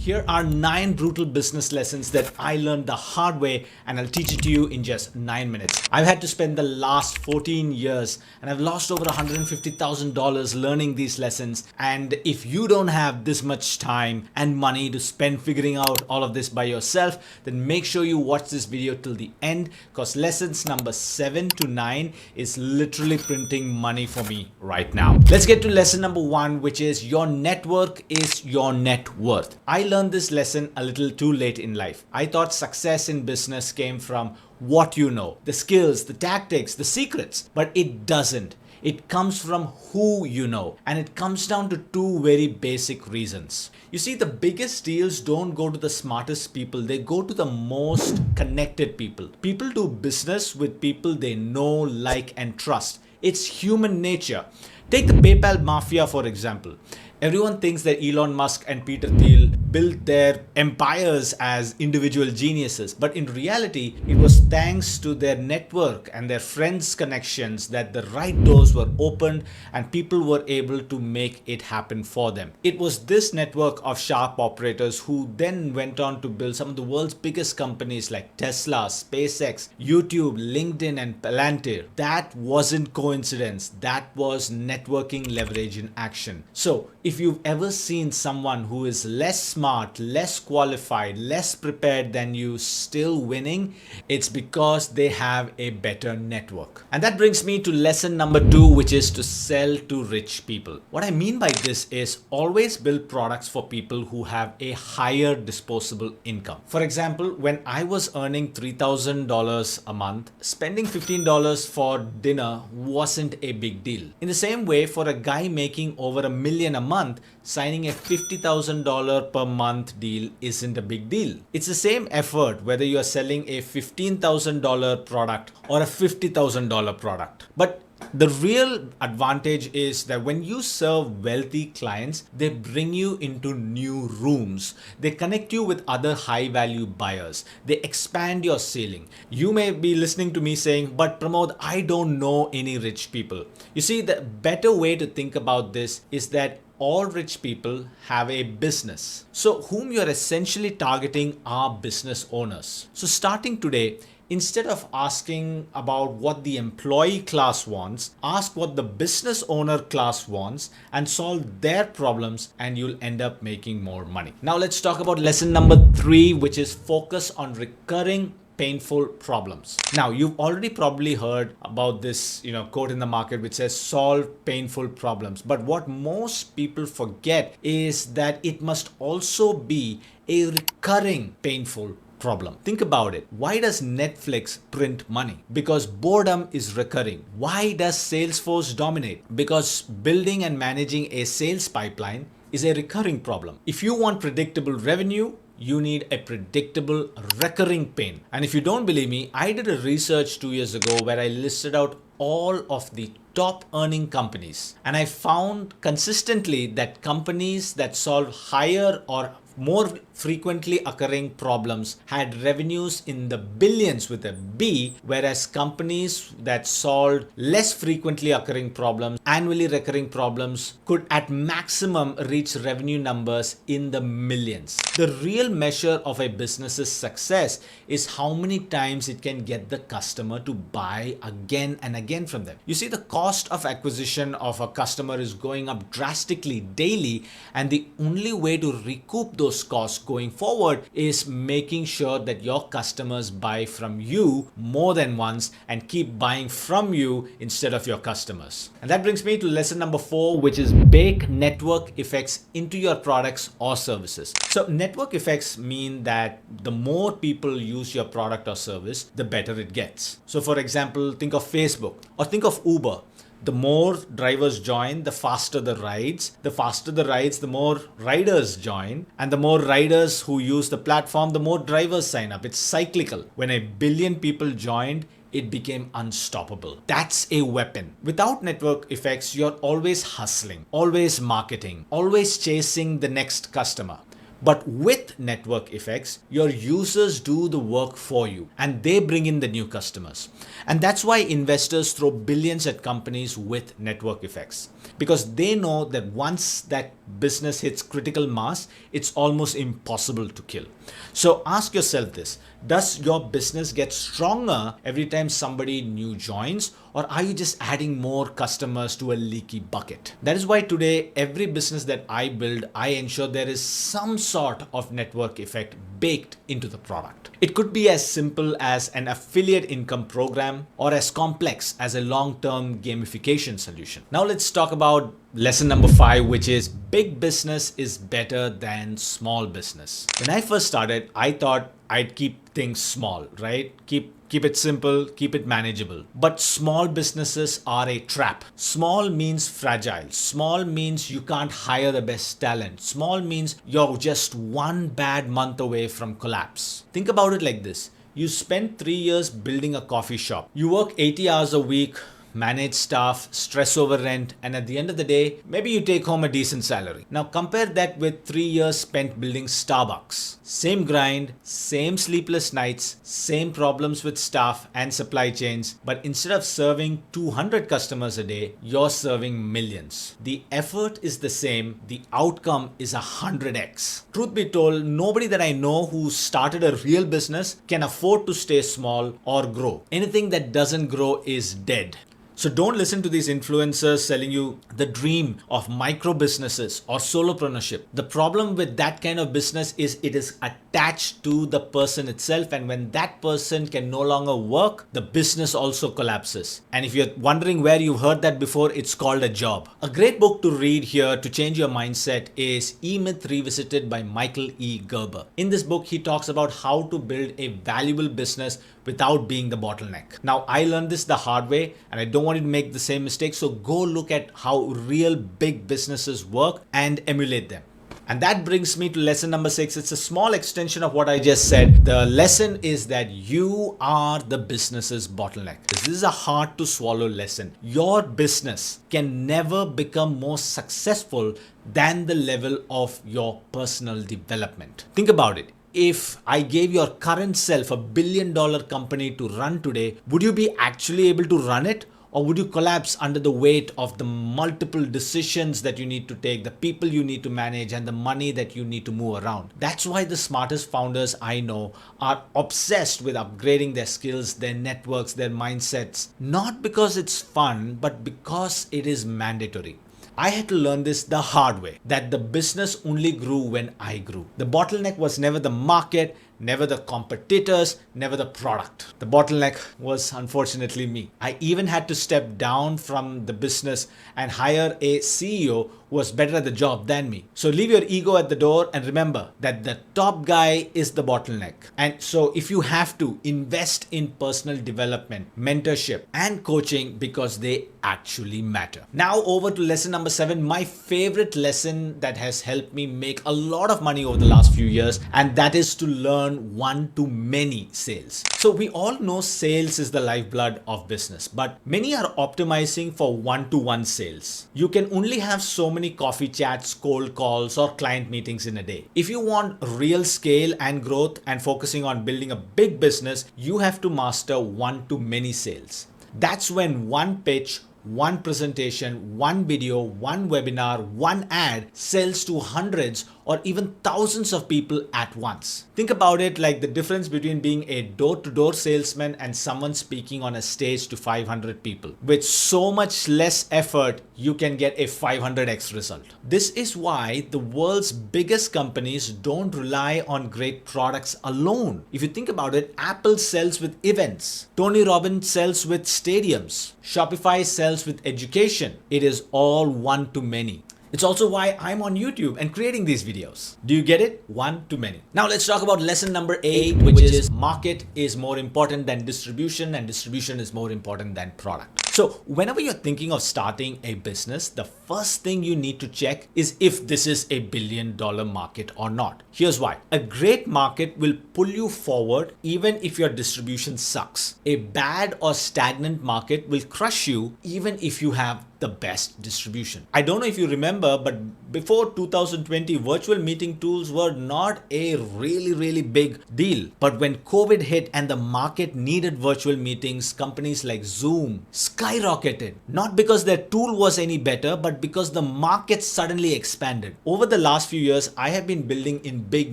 Here are 9 brutal business lessons that I learned the hard way, and I'll teach it to you in just 9 minutes. I've had to spend the last 14 years and I've lost over $150,000 learning these lessons. And if you don't have this much time and money to spend figuring out all of this by yourself, then make sure you watch this video till the end, because lessons number 7 to 9 is literally printing money for me right now. Let's get to lesson number 1, which is your network is your net worth. I learned this lesson a little too late in life. I thought success in business came from what you know, the skills, the tactics, the secrets, but it doesn't. It comes from who you know, and it comes down to 2 very basic reasons. You see, the biggest deals don't go to the smartest people, they go to the most connected people. People do business with people they know, like, and trust. It's human nature. Take the PayPal mafia, for example. Everyone thinks that Elon Musk and Peter Thiel built their empires as individual geniuses, but in reality, it was thanks to their network and their friends' connections that the right doors were opened and people were able to make it happen for them. It was this network of sharp operators who then went on to build some of the world's biggest companies like Tesla, SpaceX, YouTube, LinkedIn, and Palantir. That wasn't coincidence. That was networking leverage in action. So, if you've ever seen someone who is less smart, less qualified, less prepared than you still winning, it's because they have a better network. And that brings me to lesson number 2, which is to sell to rich people. What I mean by this is always build products for people who have a higher disposable income. For example, when I was earning $3,000 a month, spending $15 for dinner wasn't a big deal. In the same way, for a guy making over $1 million a month, signing a $50,000 per month deal isn't a big deal. It's the same effort whether you are selling a $15,000 product or a $50,000 product. But the real advantage is that when you serve wealthy clients, they bring you into new rooms. They connect you with other high value buyers. They expand your ceiling. You may be listening to me saying, but Pramod, I don't know any rich people. You see, the better way to think about this is that all rich people have a business. So whom you're essentially targeting are business owners. So starting today, instead of asking about what the employee class wants, ask what the business owner class wants and solve their problems, and you'll end up making more money. Now let's talk about lesson number 3, which is focus on recurring painful problems. Now, you've already probably heard about this, quote in the market which says solve painful problems. But what most people forget is that it must also be a recurring painful problem. Think about it. Why does Netflix print money? Because boredom is recurring. Why does Salesforce dominate? Because building and managing a sales pipeline is a recurring problem. If you want predictable revenue, you need a predictable recurring pain. And if you don't believe me, I did a research 2 years ago where I listed out all of the top earning companies, and I found consistently that companies that solve higher or more frequently occurring problems had revenues in the billions with a B, whereas companies that solved less frequently occurring problems, annually recurring problems, could at maximum reach revenue numbers in the millions. The real measure of a business's success is how many times it can get the customer to buy again and again from them. You see, the cost of acquisition of a customer is going up drastically daily, and the only way to recoup those costs going forward is making sure that your customers buy from you more than once and keep buying from you instead of your customers. And that brings me to lesson number 4, which is bake network effects into your products or services. So network effects mean that the more people use your product or service, the better it gets. So for example, think of Facebook or think of Uber. The more drivers join, the faster the rides. The faster the rides, the more riders join. And the more riders who use the platform, the more drivers sign up. It's cyclical. When 1 billion people joined, it became unstoppable. That's a weapon. Without network effects, you're always hustling, always marketing, always chasing the next customer. But with network effects, your users do the work for you and they bring in the new customers. And that's why investors throw billions at companies with network effects, because they know that once that business hits critical mass, it's almost impossible to kill. So ask yourself this: does your business get stronger every time somebody new joins, or are you just adding more customers to a leaky bucket? That is why today, every business that I build, I ensure there is some sort of network effect baked into the product. It could be as simple as an affiliate income program or as complex as a long-term gamification solution. Now let's talk about lesson number 5, which is big business is better than small business. When I first started, I thought I'd keep things small, right? Keep it simple, keep it manageable. But small businesses are a trap. Small means fragile. Small means you can't hire the best talent. Small means you're just one bad month away from collapse. Think about it like this. You spend 3 years building a coffee shop. You work 80 hours a week, manage staff, stress over rent, and at the end of the day, maybe you take home a decent salary. Now compare that with 3 years spent building Starbucks. Same grind, same sleepless nights, same problems with staff and supply chains, but instead of serving 200 customers a day, you're serving millions. The effort is the same, the outcome is 100x. Truth be told, nobody that I know who started a real business can afford to stay small or grow. Anything that doesn't grow is dead. So don't listen to these influencers selling you the dream of micro businesses or solopreneurship. The problem with that kind of business is it is attached to the person itself, and when that person can no longer work, the business also collapses. And if you're wondering where you've heard that before, it's called a job. A great book to read here to change your mindset is E-Myth Revisited by Michael E. Gerber. In this book, he talks about how to build a valuable business without being the bottleneck. Now, I learned this the hard way, and I don't want you to make the same mistake. So go look at how real big businesses work and emulate them. And that brings me to lesson number 6. It's a small extension of what I just said. The lesson is that you are the business's bottleneck. This is a hard to swallow lesson. Your business can never become more successful than the level of your personal development. Think about it. If I gave your current self $1 billion company to run today, would you be actually able to run it? Or would you collapse under the weight of the multiple decisions that you need to take, the people you need to manage, and the money that you need to move around? That's why the smartest founders I know are obsessed with upgrading their skills, their networks, their mindsets, not because it's fun, but because it is mandatory. I had to learn this the hard way, that the business only grew when I grew. The bottleneck was never the market, never the competitors, never the product. The bottleneck was unfortunately me. I even had to step down from the business and hire a CEO who was better at the job than me. So leave your ego at the door and remember that the top guy is the bottleneck. And so if you have to, invest in personal development, mentorship, and coaching because they actually matter. Now over to lesson number 7, my favorite lesson that has helped me make a lot of money over the last few years, and that is to learn one-to-many sales. So we all know sales is the lifeblood of business, but many are optimizing for one-to-one sales. You can only have so many coffee chats, cold calls, or client meetings in a day. If you want real scale and growth and focusing on building a big business, you have to master one-to-many sales. That's when one pitch, one presentation, one video, one webinar, one ad sells to hundreds or even thousands of people at once. Think about it like the difference between being a door-to-door salesman and someone speaking on a stage to 500 people. With so much less effort, you can get a 500x result. This is why the world's biggest companies don't rely on great products alone. If you think about it, Apple sells with events. Tony Robbins sells with stadiums. Shopify sells with education. It is all one-to-many. It's also why I'm on YouTube and creating these videos. Do you get it? One-to-many. Now let's talk about lesson number 8, which is market is more important than distribution, and distribution is more important than product. So whenever you're thinking of starting a business, the first thing you need to check is if this is a $1 billion market or not. Here's why. A great market will pull you forward even if your distribution sucks. A bad or stagnant market will crush you even if you have the best distribution. I don't know if you remember, but before 2020, virtual meeting tools were not a really big deal. But when COVID hit and the market needed virtual meetings, companies like Zoom skyrocketed. Not because their tool was any better, but because the market suddenly expanded. Over the last few years, I have been building in big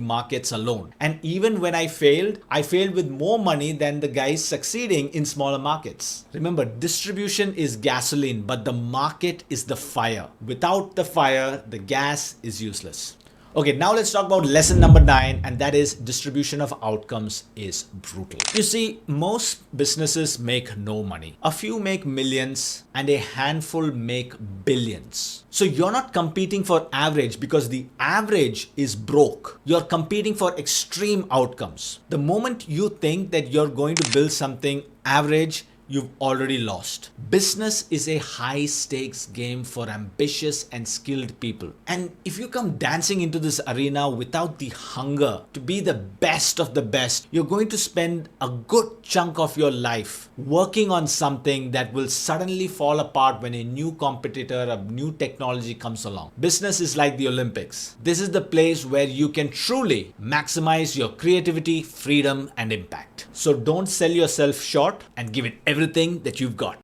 markets alone. And even when I failed with more money than the guys succeeding in smaller markets. Remember, distribution is gasoline, but the market is the fire. Without the fire, the gas is useless. Okay, now let's talk about lesson number 9, and that is distribution of outcomes is brutal. You see, most businesses make no money. A few make millions and a handful make billions. So you're not competing for average because the average is broke. You're competing for extreme outcomes. The moment you think that you're going to build something average, you've already lost. Business is a high stakes game for ambitious and skilled people. And if you come dancing into this arena without the hunger to be the best of the best, you're going to spend a good chunk of your life working on something that will suddenly fall apart when a new competitor, a new technology comes along. Business is like the Olympics. This is the place where you can truly maximize your creativity, freedom, and impact. So don't sell yourself short and give it everything that you've got.